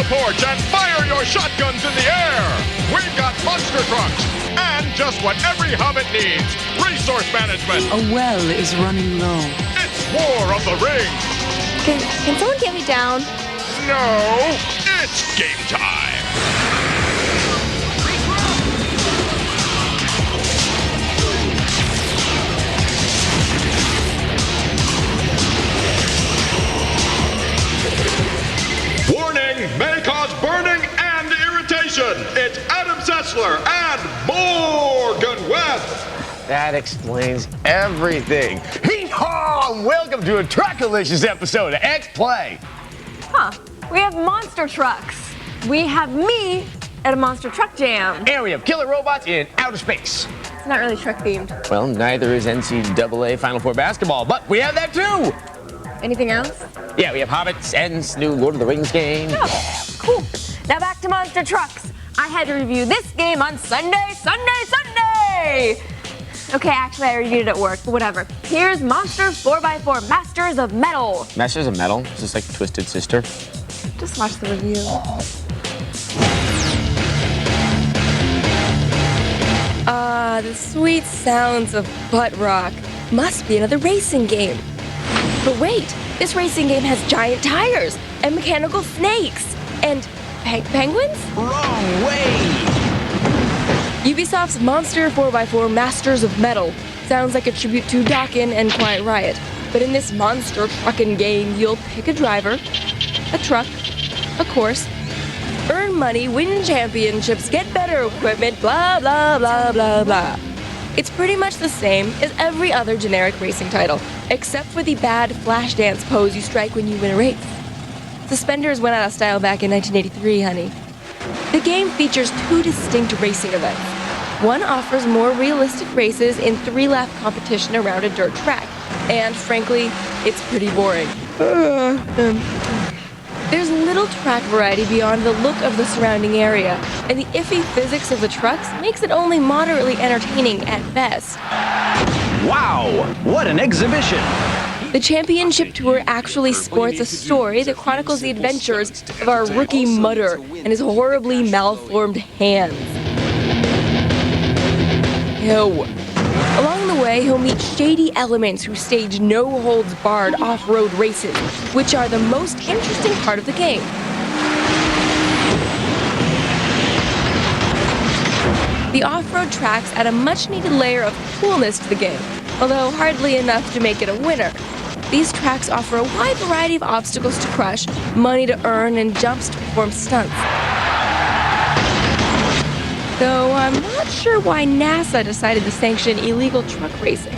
porch and fire your shotguns in the air. We've got monster trucks and just what every hobbit needs. Resource management. A well is running low. It's War of the Rings. Can someone get me down? No, it's game time. Warning may cause burning and irritation. It's Adam Sessler and Morgan Webb. That explains everything. Hee-haw! And welcome to a Truckalicious episode of X-Play. Huh. We have monster trucks. We have me at a monster truck jam. And we have killer robots in outer space. It's not really truck themed. Well, neither is NCAA Final Four basketball, but we have that too. Anything else? Yeah, we have Hobbits, Ents, new Lord of the Rings game. Oh, cool. Now back to monster trucks. I had to review this game on Sunday. Okay, actually, I reviewed it at work, but whatever. Here's Monster 4x4 Masters of Metal. Masters of Metal? Is this like Twisted Sister? Just watch the review. The sweet sounds of butt rock. Must be another racing game. But wait, this racing game has giant tires and mechanical snakes and penguins? Wrong way! Ubisoft's Monster 4x4 Masters of Metal sounds like a tribute to Dawkins and Quiet Riot. But in this monster truckin' game, you'll pick a driver, a truck, a course, earn money, win championships, get better equipment, blah, blah, blah, blah, blah. It's pretty much the same as every other generic racing title, except for the bad flash dance pose you strike when you win a race. Suspenders went out of style back in 1983, honey. The game features two distinct racing events. One offers more realistic races in 3-lap competition around a dirt track, and frankly, it's pretty boring. There's little track variety beyond the look of the surrounding area, and the iffy physics of the trucks makes it only moderately entertaining at best. Wow, what an exhibition! The Championship Tour actually sports a story that chronicles the adventures of our rookie Mudder and his horribly malformed hands. Ew. Along the way, he'll meet shady elements who stage no-holds-barred off-road races, which are the most interesting part of the game. The off-road tracks add a much-needed layer of coolness to the game, although hardly enough to make it a winner. These tracks offer a wide variety of obstacles to crush, money to earn, and jumps to perform stunts. Though I'm not sure why NASA decided to sanction illegal truck racing.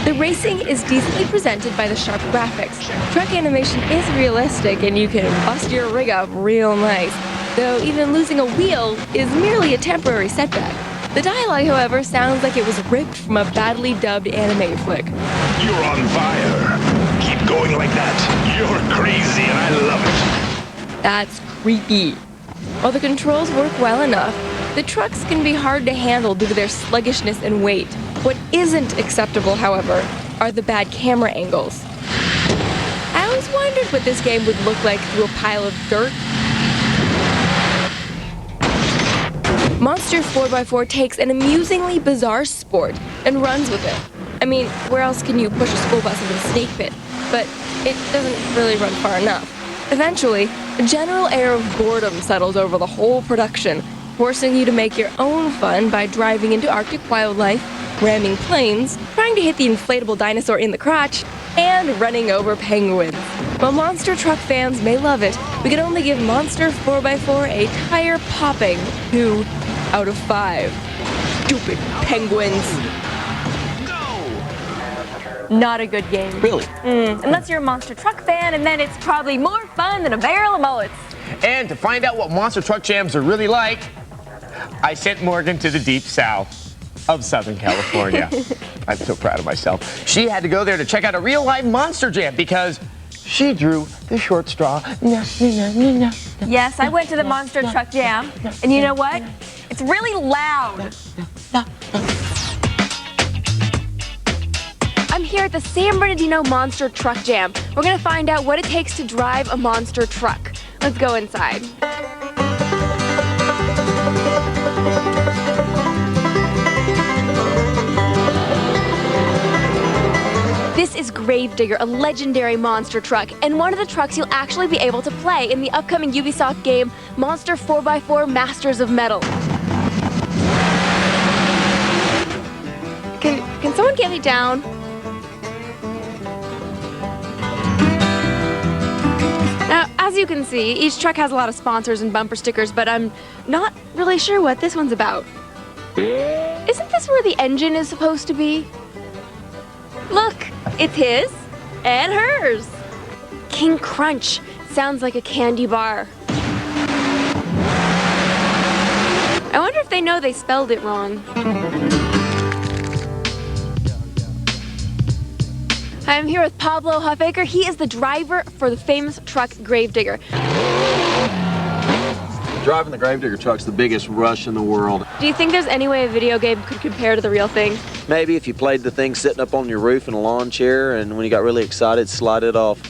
The racing is decently presented by the sharp graphics. Truck animation is realistic and you can bust your rig up real nice, though even losing a wheel is merely a temporary setback. The dialogue, however, sounds like it was ripped from a badly dubbed anime flick. You're on fire. Keep going like that. You're crazy and I love it. That's creepy. While the controls work well enough, the trucks can be hard to handle due to their sluggishness and weight. What isn't acceptable, however, are the bad camera angles. I always wondered what this game would look like through a pile of dirt. Monster 4x4 takes an amusingly bizarre sport and runs with it. I mean, where else can you push a school bus into a snake pit? But it doesn't really run far enough. Eventually, a general air of boredom settles over the whole production, forcing you to make your own fun by driving into Arctic wildlife, ramming planes, trying to hit the inflatable dinosaur in the crotch, and running over penguins. While monster truck fans may love it, we can only give Monster 4x4 a tire-popping 2 out of 5. Stupid penguins. Not a good game. Really? Unless you're a monster truck fan, and then it's probably more fun than a barrel of mullets. And to find out what monster truck jams are really like, I sent Morgan to the deep south of Southern California. I'm so proud of myself. She had to go there to check out a real-life monster jam because she drew the short straw. Yes, I went to the monster truck jam, and you know what? It's really loud. I'm here at the San Bernardino Monster Truck Jam. We're gonna find out what it takes to drive a monster truck. Let's go inside. This is Gravedigger, a legendary monster truck, and one of the trucks you'll actually be able to play in the upcoming Ubisoft game, Monster 4x4 Masters of Metal. Can someone get me down? Now, as you can see, each truck has a lot of sponsors and bumper stickers, but I'm not really sure what this one's about. Isn't this where the engine is supposed to be? Look, it's his and hers. King Crunch sounds like a candy bar. I wonder if they know they spelled it wrong. I'm here with Pablo Huffaker. He is the driver for the famous truck Gravedigger. Driving the Gravedigger truck's the biggest rush in the world. Do you think there's any way a video game could compare to the real thing? Maybe if you played the thing sitting up on your roof in a lawn chair, and when you got really excited, slide it off.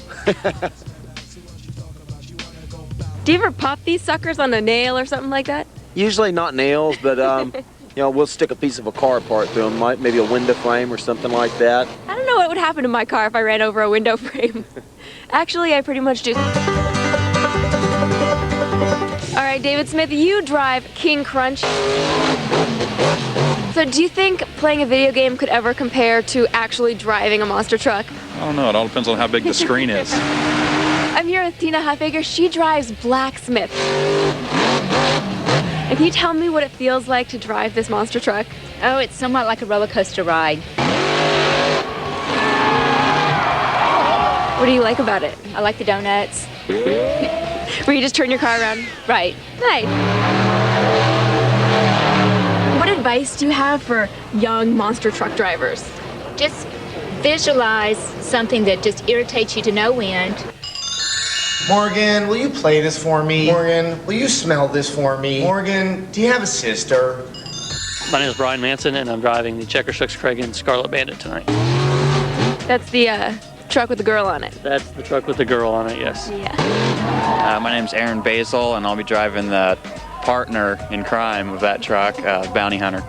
Do you ever pop these suckers on a nail or something like that? Usually not nails, but you know, we'll stick a piece of a car part through them, maybe a window frame or something like that. I don't know what would happen to my car if I ran over a window frame. Actually, I pretty much do. All right, David Smith, you drive King Crunch. So do you think playing a video game could ever compare to actually driving a monster truck? I don't know. It all depends on how big the screen is. I'm here with Tina Huffaker. She drives Blacksmith. And can you tell me what it feels like to drive this monster truck? Oh, it's somewhat like a roller coaster ride. What do you like about it? I like the donuts. Where you just turn your car around? Right. Nice. What advice do you have for young monster truck drivers? Just visualize something that just irritates you to no end. Morgan, will you play this for me? Morgan, will you smell this for me? Morgan, do you have a sister? My name is Brian Manson, and I'm driving the Checker Six Kragen Scarlet Bandit tonight. That's the truck with the girl on it. That's the truck with the girl on it, yes. Yeah. My name's Aaron Basil, and I'll be driving the partner in crime of that truck, Bounty Hunter.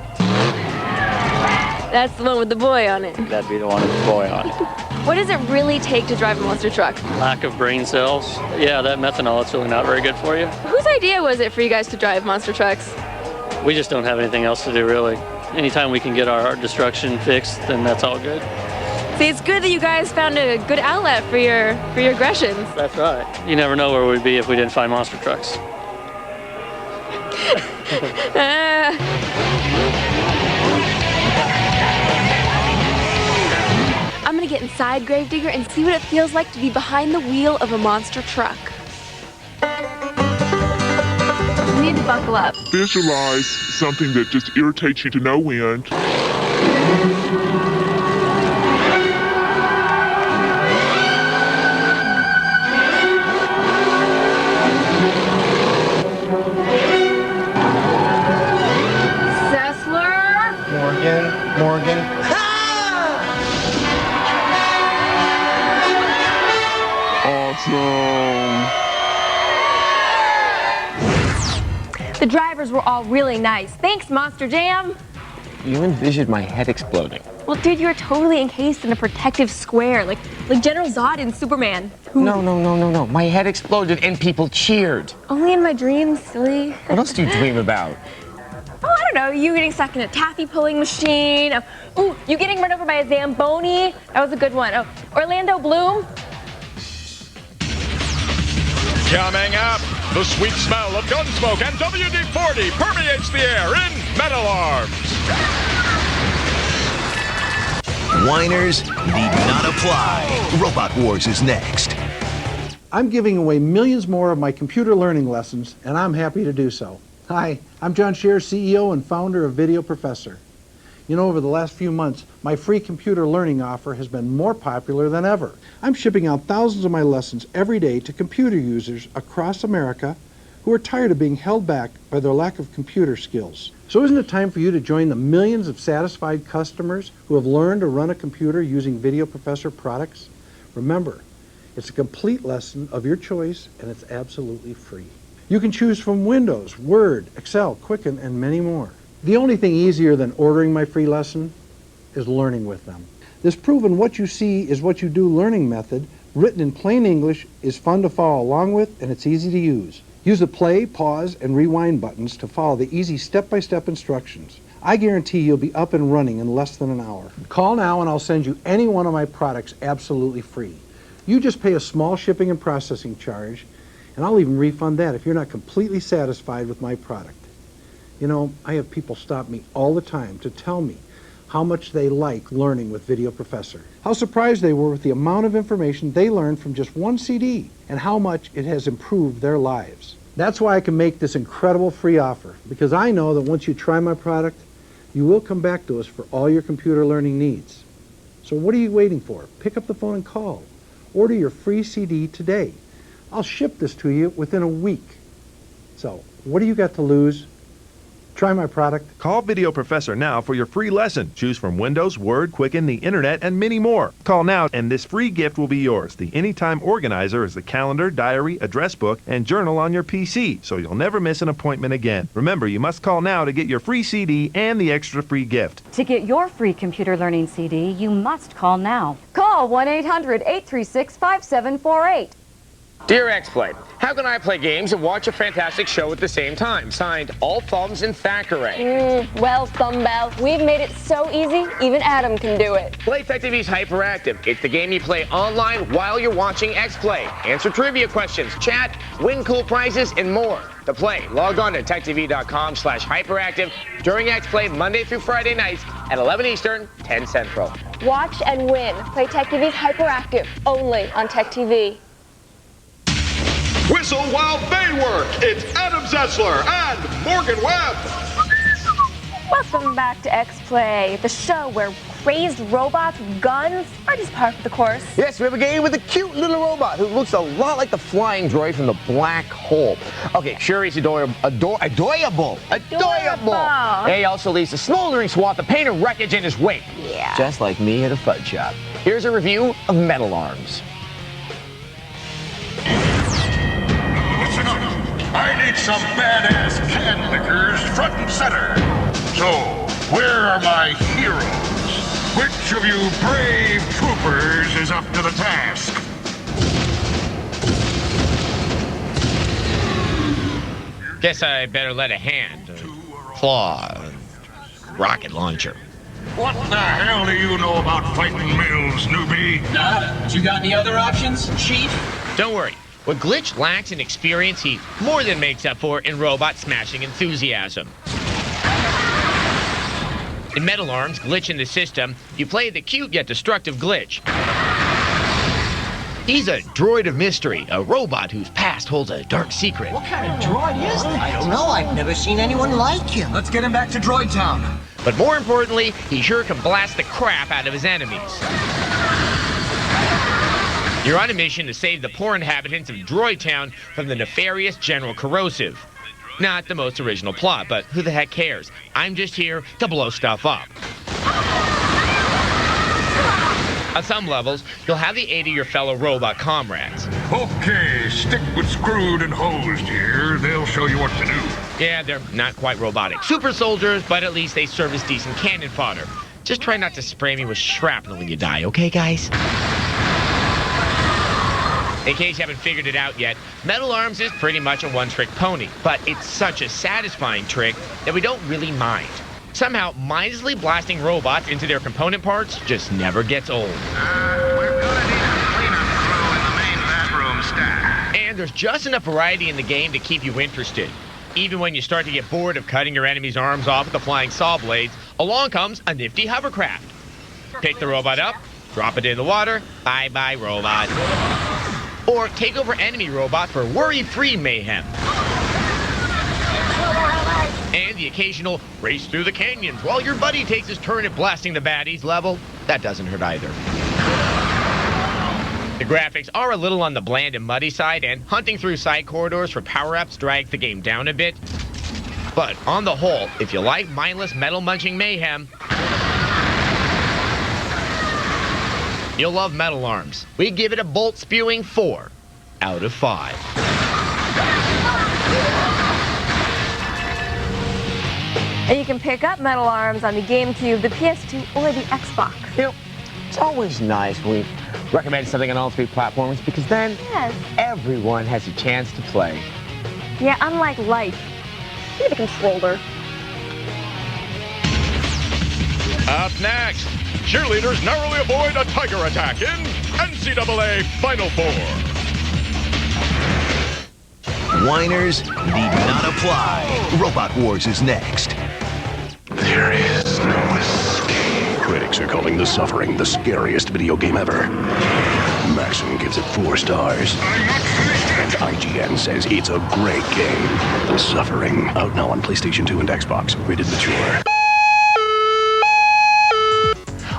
That's the one with the boy on it. That'd be the one with the boy on it. What does it really take to drive a monster truck? Lack of brain cells. Yeah, that methanol, it's really not very good for you. Whose idea was it for you guys to drive monster trucks? We just don't have anything else to do, really. Anytime we can get our destruction fixed, then that's all good. See, it's good that you guys found a good outlet for your aggressions. That's right. You never know where we'd be if we didn't find monster trucks. I'm gonna get inside Gravedigger and see what it feels like to be behind the wheel of a monster truck. You need to buckle up. Visualize something that just irritates you to no end. Morgan. Awesome. The drivers were all really nice. Thanks, Monster Jam. You envisioned my head exploding. Well, dude, you were totally encased in a protective square, like General Zod in Superman. No. My head exploded and people cheered. Only in my dreams, silly. What else do you dream about? Oh, I don't know, you getting stuck in a taffy pulling machine. Ooh, you getting run over by a Zamboni. That was a good one. Oh, Orlando Bloom. Coming up, the sweet smell of gunsmoke and WD-40 permeates the air in Metal Arms. Whiners need not apply. Robot Wars is next. I'm giving away millions more of my computer learning lessons, and I'm happy to do so. Hi, I'm John Scheer, CEO and founder of Video Professor. You know, over the last few months, my free computer learning offer has been more popular than ever. I'm shipping out thousands of my lessons every day to computer users across America who are tired of being held back by their lack of computer skills. So isn't it time for you to join the millions of satisfied customers who have learned to run a computer using Video Professor products? Remember, It's a complete lesson of your choice, and it's absolutely free. You can choose from Windows, Word, Excel, Quicken, and many more. The only thing easier than ordering my free lesson is learning with them. This proven what you see is what you do learning method, written in plain English, is fun to follow along with, and it's easy to use. Use the play, pause, and rewind buttons to follow the easy step-by-step instructions. I guarantee you'll be up and running in less than an hour. Call now and I'll send you any one of my products absolutely free. You just pay a small shipping and processing charge, and I'll even refund that if you're not completely satisfied with my product. You know, I have people stop me all the time to tell me how much they like learning with Video Professor. How surprised they were with the amount of information they learned from just one CD, and how much it has improved their lives. That's why I can make this incredible free offer, because I know that once you try my product, you will come back to us for all your computer learning needs. So what are you waiting for? Pick up the phone and call. Order your free CD today. I'll ship this to you within a week. So what do you got to lose? Try my product. Call Video Professor now for your free lesson. Choose from Windows, Word, Quicken, the Internet, and many more. Call now and this free gift will be yours. The Anytime Organizer is the calendar, diary, address book, and journal on your PC, so you'll never miss an appointment again. Remember, you must call now to get your free CD and the extra free gift. To get your free computer learning CD, you must call now. Call 1-800-836-5748. Dear X-Play, how can I play games and watch a fantastic show at the same time? Signed, All Thumbs and Thackeray. Well, Thumbell, we've made it so easy, even Adam can do it. Play TechTV's Hyperactive. It's the game you play online while you're watching X-Play. Answer trivia questions, chat, win cool prizes, and more. To play, log on to techtv.com/hyperactive during X-Play Monday through Friday nights at 11 Eastern, 10 Central. Watch and win. Play TechTV's Hyperactive, only on TechTV. Whistle while they work. It's Adam Zessler and Morgan Webb. Welcome back to X-Play, the show where crazed robots with guns are just part of the course. Yes, we have a game with a cute little robot who looks a lot like the flying droid from the black hole. Okay, sure, he's adorable. He also leaves a smoldering swath of paint and wreckage in his wake. Yeah. Just like me at a fudge shop. Here's a review of Metal Arms. I need some badass can lickers front and center. So, where are my heroes? Which of you brave troopers is up to the task? Guess I better let a hand, claw, rocket launcher. What the hell do you know about fighting Mills, newbie? Nada. You got any other options, Chief? Don't worry. What Glitch lacks in experience, he more than makes up for in robot smashing enthusiasm. In Metal Arms, Glitch in the System, you play the cute yet destructive Glitch. He's a droid of mystery, a robot whose past holds a dark secret. What kind of droid is that? I don't know. I've never seen anyone like him. Let's get him back to Droid Town. But more importantly, he sure can blast the crap out of his enemies. You're on a mission to save the poor inhabitants of Droid Town from the nefarious General Corrosive. Not the most original plot, but who the heck cares? I'm just here to blow stuff up. On some levels, you'll have the aid of your fellow robot comrades. Okay, stick with Screwed and Hosed here. They'll show you what to do. Yeah, they're not quite robotic super soldiers, but at least they serve as decent cannon fodder. Just try not to spray me with shrapnel when you die, okay, guys? In case you haven't figured it out yet, Metal Arms is pretty much a one-trick pony, but it's such a satisfying trick that we don't really mind. Somehow, mindlessly blasting robots into their component parts just never gets old. We're gonna need a cleanup crew in the main bathroom stack. And there's just enough variety in the game to keep you interested. Even when you start to get bored of cutting your enemy's arms off with the flying saw blades, along comes a nifty hovercraft. Pick the robot up, drop it in the water, bye-bye robot. Or take over enemy robot for worry-free mayhem. And the occasional race through the canyons while your buddy takes his turn at blasting the baddies level. That doesn't hurt either. The graphics are a little on the bland and muddy side, and hunting through side corridors for power-ups drags the game down a bit. But on the whole, if you like mindless metal-munching mayhem, You'll love metal arms. We give it a bolt-spewing 4 out of 5. And you can pick up metal arms on the GameCube, the PS2, or the Xbox. You know, it's always nice when we recommend something on all 3 platforms because then everyone has a chance to play. Yeah, unlike life. Give me the controller. Up next, cheerleaders narrowly avoid a tiger attack in NCAA Final Four. Whiners need not apply. Robot Wars is next. There is no escape. Critics are calling The Suffering the scariest video game ever. Maxim gives it 4 stars. And IGN says it's a great game. The Suffering, out now on PlayStation 2 and Xbox, rated mature.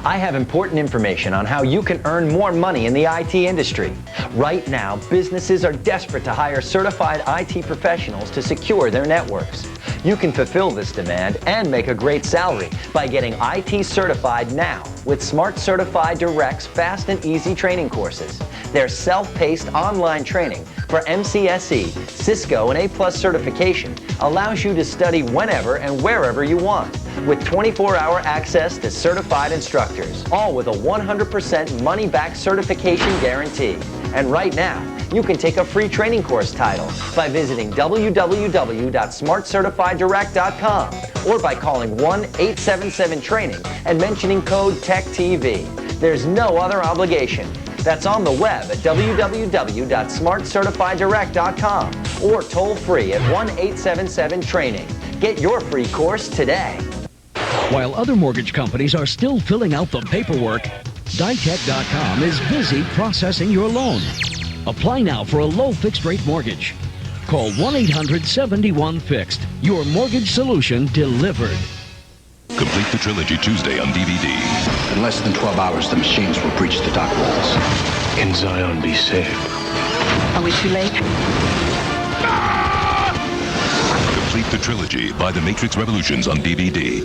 I have important information on how you can earn more money in the IT industry. Right now, businesses are desperate to hire certified IT professionals to secure their networks. You can fulfill this demand and make a great salary by getting IT certified now with Smart Certified Direct's fast and easy training courses. Their self-paced online training for MCSE, Cisco, and A+ certification allows you to study whenever and wherever you want, with 24-hour access to certified instructors, all with a 100% money-back certification guarantee. And right now, you can take a free training course title by visiting www.smartcertifieddirect.com or by calling 1-877-TRAINING and mentioning code TechTV. There's no other obligation. That's on the web at www.smartcertifieddirect.com or toll free at 1-877-TRAINING. Get your free course today. While other mortgage companies are still filling out the paperwork, Ditech.com is busy processing your loan. Apply now for a low fixed rate mortgage. Call 1-800-71-FIXED. Your mortgage solution delivered. Complete the trilogy Tuesday on DVD. In less than 12 hours, the machines will breach the dock walls. Can Zion be saved? Are we too late? Complete the trilogy by The Matrix Revolutions on DVD.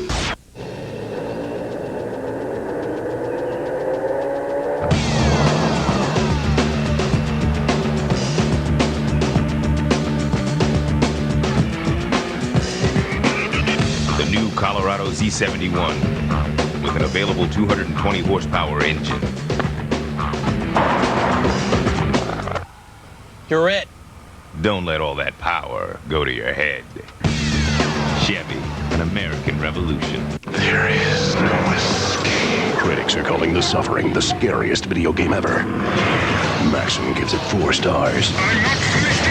Colorado Z71 with an available 220 horsepower engine. You're it. Don't let all that power go to your head. Chevy, an American revolution. There is no escape. Critics are calling The Suffering the scariest video game ever. Maxim gives it 4 stars.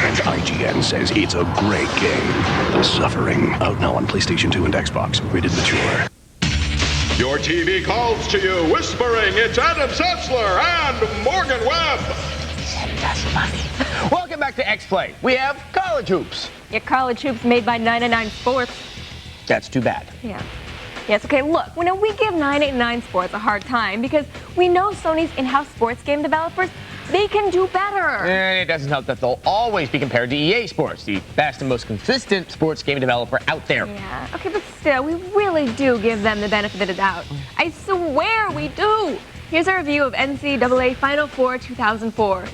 And IGN says it's a great game. The Suffering, out now on PlayStation 2 and Xbox, rated mature. Your TV calls to you, whispering it's Adam Setzler and Morgan Webb. Send us money. Welcome back to X-Play. We have college hoops. Yeah, college hoops made by 989 Sports. That's too bad. Yeah. Yes, okay, look, we give 989 Sports a hard time because we know Sony's in-house sports game developers, they can do better. And it doesn't help that they'll always be compared to EA Sports, the best and most consistent sports game developer out there. Yeah, okay, but still, we really do give them the benefit of the doubt. I swear we do. Here's a review of NCAA Final Four 2004.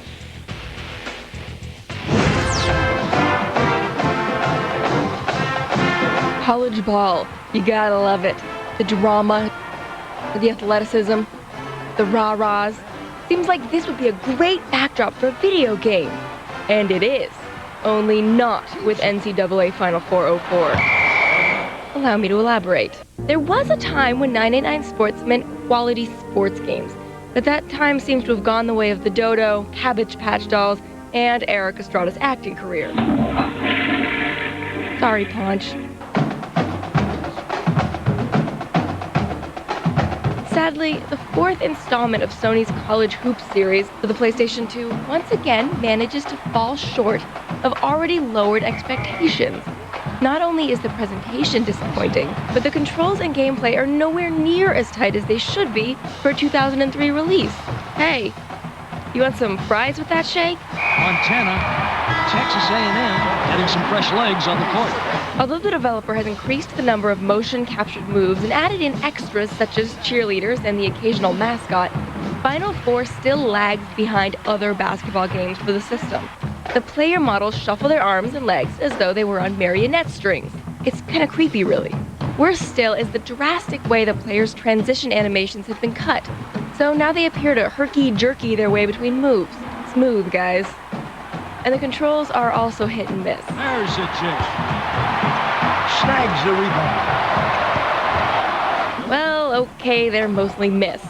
College ball, you gotta love it. The drama, the athleticism, the rah-rahs. Seems like this would be a great backdrop for a video game. And it is. Only not with NCAA Final Four 04. Allow me to elaborate. There was a time when 989 Sports meant quality sports games, but that time seems to have gone the way of the Dodo, Cabbage Patch Dolls, and Eric Estrada's acting career. Sorry, Paunch. Sadly, the 4th installment of Sony's College Hoops series for the PlayStation 2 once again manages to fall short of already lowered expectations. Not only is the presentation disappointing, but the controls and gameplay are nowhere near as tight as they should be for a 2003 release. Hey, you want some fries with that shake? Montana, Texas A&M, getting some fresh legs on the court. Although the developer has increased the number of motion-captured moves and added in extras such as cheerleaders and the occasional mascot, Final Four still lags behind other basketball games for the system. The player models shuffle their arms and legs as though they were on marionette strings. It's kind of creepy, really. Worse still is the drastic way the players' transition animations have been cut. So now they appear to herky-jerky their way between moves. Smooth, guys. And the controls are also hit and miss. There's a chip. Snags the rebound. Well, okay, they're mostly miss.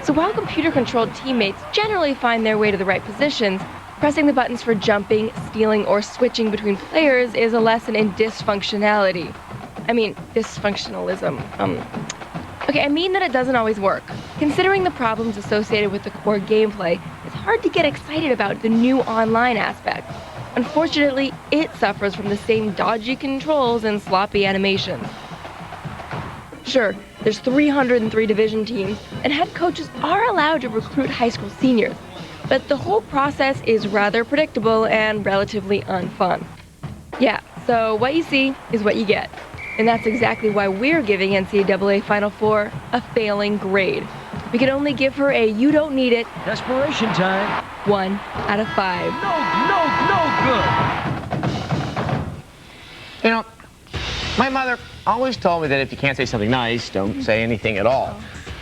So while computer-controlled teammates generally find their way to the right positions, pressing the buttons for jumping, stealing, or switching between players is a lesson in dysfunctionality. I mean, dysfunctionalism. Okay, I mean that it doesn't always work. Considering the problems associated with the core gameplay, it's hard to get excited about the new online aspect. Unfortunately, it suffers from the same dodgy controls and sloppy animations. Sure, there's 303 division teams, and head coaches are allowed to recruit high school seniors, but the whole process is rather predictable and relatively unfun. Yeah, so what you see is what you get. And that's exactly why we're giving NCAA Final Four a failing grade. We can only give her a you don't need it. Desperation time. 1 out of 5. No good. You know, my mother always told me that if you can't say something nice, don't say anything at all.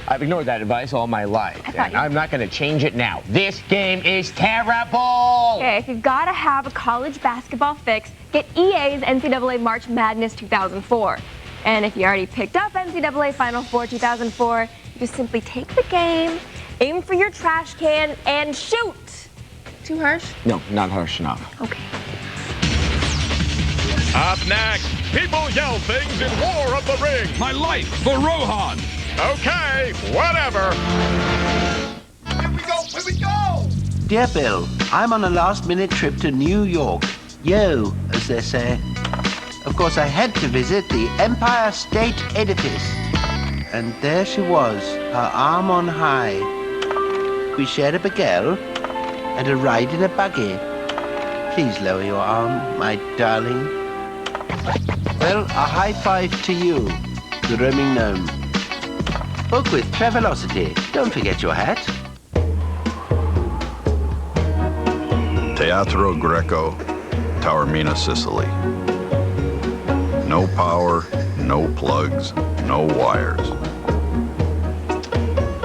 I've ignored that advice all my life, and I'm not going to change it now. This game is terrible! Okay, if you've got to have a college basketball fix, get EA's NCAA March Madness 2004. And if you already picked up NCAA Final Four 2004, you just simply take the game, aim for your trash can, and shoot! Too harsh? No, not harsh enough. Okay. Up next, people yell things in War of the Ring. My life for Rohan. Okay, whatever. Here we go! Dear Bill, I'm on a last-minute trip to New York. Yo, as they say. Of course, I had to visit the Empire State Edifice. And there she was, her arm on high. We shared a baguette and a ride in a buggy. Please lower your arm, my darling. Well, a high five to you, the roaming gnome. Book with Travelocity. Don't forget your hat. Teatro Greco, Taormina, Sicily. No power, no plugs, no wires.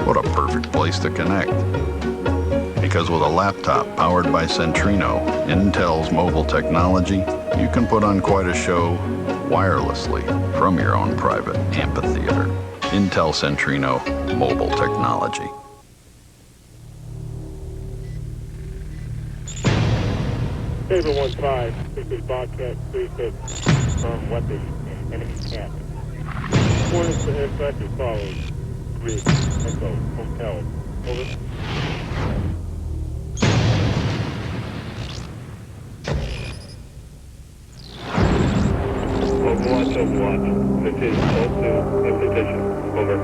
What a perfect place to connect. Because with a laptop powered by Centrino, Intel's mobile technology, you can put on quite a show wirelessly from your own private amphitheater. Intel Centrino mobile technology. Saber 1-5, this is Bobcat 3-6 from weapon enemy camp. Coordinates for aircraft as follows. Grid, Echo, Hotel, over. Overwatch. This is call to implication. Over.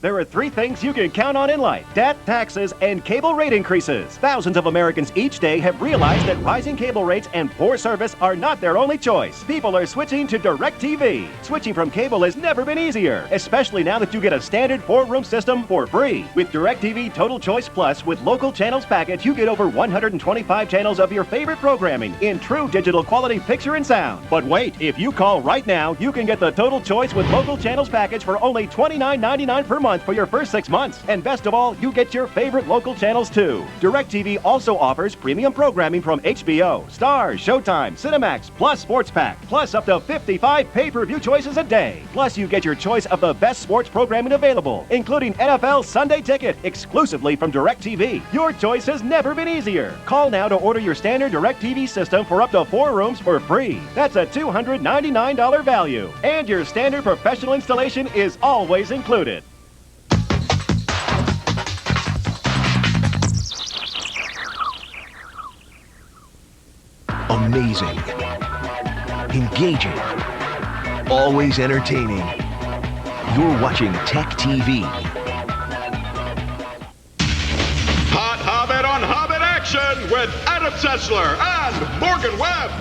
There are 3 things you can count on in life: debt, taxes, and cable rate increases. Thousands of Americans each day have realized that rising cable rates and poor service are not their only choice. People are switching to DirecTV. Switching from cable has never been easier, especially now that you get a standard 4-room system for free. With DirecTV Total Choice Plus with local channels package, you get over 125 channels of your favorite programming in true digital quality picture and sound. But wait, if you call right now, you can get the Total Choice with local channels package for only $29.99 per month for your first 6 months. And best of all, you get your favorite local channels too. DirecTV also offers premium programming from HBO, Starz, Showtime, Cinemax, plus Sports Pack, plus up to 55 pay-per-view choices a day. Plus you get your choice of the best sports programming available, including NFL Sunday Ticket, exclusively from DirecTV. Your choice has never been easier. Call now to order your standard DirecTV system for up to 4 rooms for free. That's a $299 value. And your standard professional installation is always included. Amazing, engaging, always entertaining. You're watching TechTV. Hot Hobbit on Hobbit action with Adam Sessler and Morgan Webb.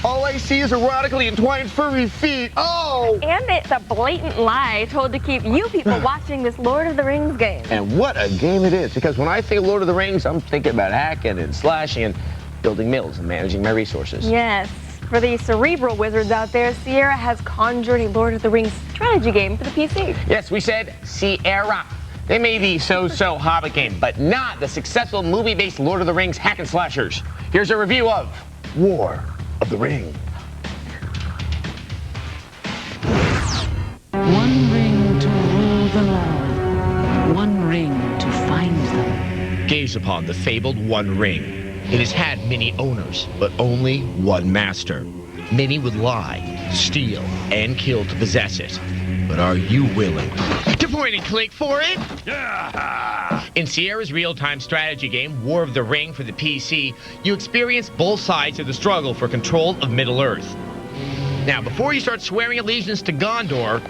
All I see is erotically entwined furry feet. Oh! And it's a blatant lie told to keep you people watching this Lord of the Rings game. And what a game it is, because when I think of Lord of the Rings, I'm thinking about hacking and slashing and building mills and managing my resources. Yes. For the cerebral wizards out there, Sierra has conjured a Lord of the Rings strategy game for the PC. Yes, we said Sierra. They made the so-so Hobbit game, but not the successful movie-based Lord of the Rings hack and slashers. Here's a review of War of the Ring. One ring to rule them all. One ring to find them. Gaze upon the fabled One Ring. It has had many owners, but only one master. Many would lie, steal, and kill to possess it. But are you willing to point and click for it? In Sierra's real-time strategy game, War of the Ring for the PC, you experience both sides of the struggle for control of Middle-earth. Now, before you start swearing allegiance to Gondor,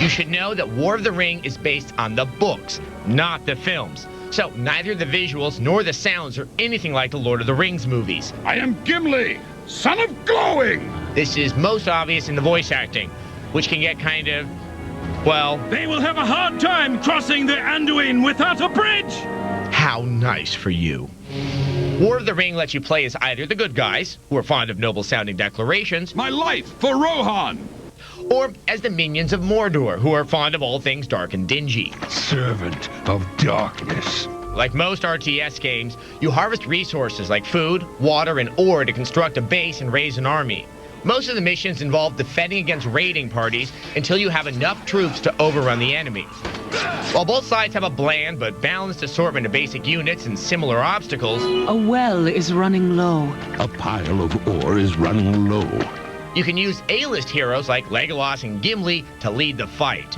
you should know that War of the Ring is based on the books, not the films. So neither the visuals nor the sounds are anything like the Lord of the Rings movies. I am Gimli, son of glowing! This is most obvious in the voice acting, which can get kind of, well... They will have a hard time crossing the Anduin without a bridge! How nice for you. War of the Ring lets you play as either the good guys, who are fond of noble-sounding declarations... My life for Rohan! Or as the minions of Mordor, who are fond of all things dark and dingy. Servant of darkness. Like most RTS games, you harvest resources like food, water, and ore to construct a base and raise an army. Most of the missions involve defending against raiding parties until you have enough troops to overrun the enemy. While both sides have a bland but balanced assortment of basic units and similar obstacles, A well is running low. A pile of ore is running low. you can use A-list heroes like Legolas and Gimli to lead the fight.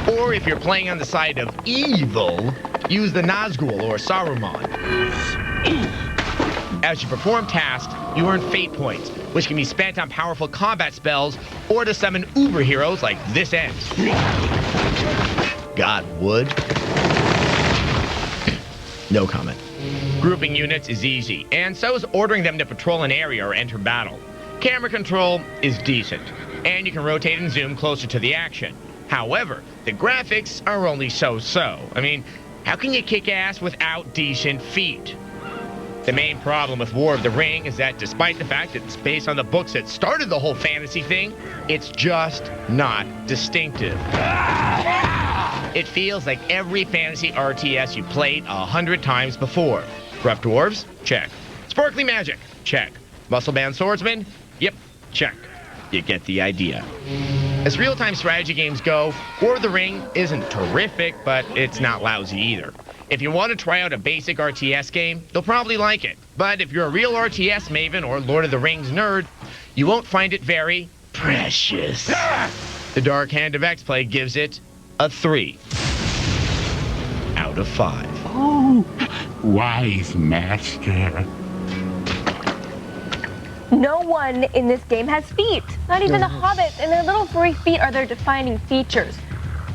Or if you're playing on the side of evil, use the Nazgul or Saruman. As you perform tasks, you earn fate points, which can be spent on powerful combat spells or to summon uber heroes like this ends. God would. No comment. Grouping units is easy, and so is ordering them to patrol an area or enter battle. Camera control is decent, and you can rotate and zoom closer to the action. However, the graphics are only so-so. I mean, how can you kick ass without decent feet? The main problem with War of the Ring is that despite the fact that it's based on the books that started the whole fantasy thing, it's just not distinctive. It feels like every fantasy RTS you played 100 times before. Rough Dwarves? Check. Sparkly Magic? Check. Muscle-bound Swordsman? Yep, check. You get the idea. As real-time strategy games go, War of the Ring isn't terrific, but it's not lousy either. If you want to try out a basic RTS game, you'll probably like it. But if you're a real RTS maven or Lord of the Rings nerd, you won't find it very precious. The Dark Hand of X-Play gives it a 3 out of 5. Oh, wise master. No one in this game has feet. Not even the hobbits, and their little furry feet are their defining features.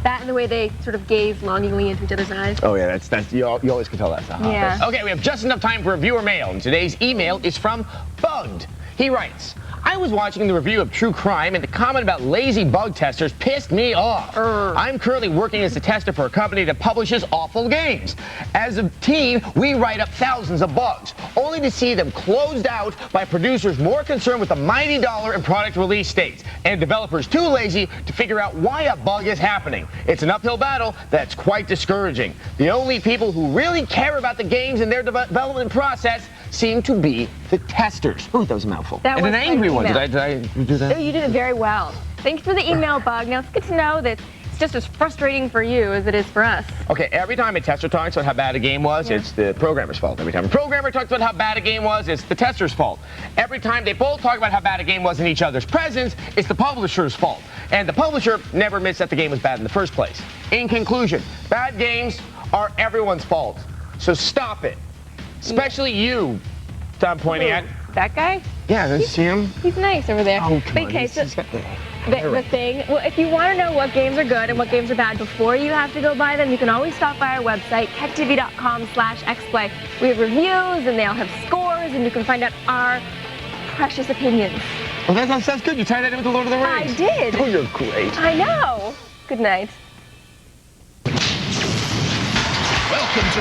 That and the way they sort of gaze longingly into each other's eyes. Oh yeah, that's you always can tell that's a hobbit. Yeah. Okay, we have just enough time for viewer mail, and today's email is from Bugged. He writes, I was watching the review of True Crime, and the comment about lazy bug testers pissed me off. I'm currently working as a tester for a company that publishes awful games. As a team, we write up thousands of bugs, only to see them closed out by producers more concerned with the mighty dollar and product release dates, and developers too lazy to figure out why a bug is happening. It's an uphill battle that's quite discouraging. The only people who really care about the games and their development process seem to be the testers. Ooh, that was a mouthful. That and was an angry one. email. Did I do that? Oh, you did it very well. Thanks for the email, Bug. Now, it's good to know that it's just as frustrating for you as it is for us. Okay, every time a tester talks about how bad a game was, it's the programmer's fault. Every time a programmer talks about how bad a game was, it's the tester's fault. Every time they both talk about how bad a game was in each other's presence, it's the publisher's fault. And the publisher never admits that the game was bad in the first place. In conclusion, bad games are everyone's fault. So stop it. Especially you, I'm pointing at. That guy? Yeah, see him? He's nice over there. Oh, come on. Okay, so The thing, well, if you want to know what games are good and what games are bad before you have to go buy them, you can always stop by our website, techtv.com/xplay. We have reviews and they all have scores, and you can find out our precious opinions. Well, that sounds good. You tied that in with the Lord of the Rings. I did. Oh, you're great. I know. Good night. Welcome to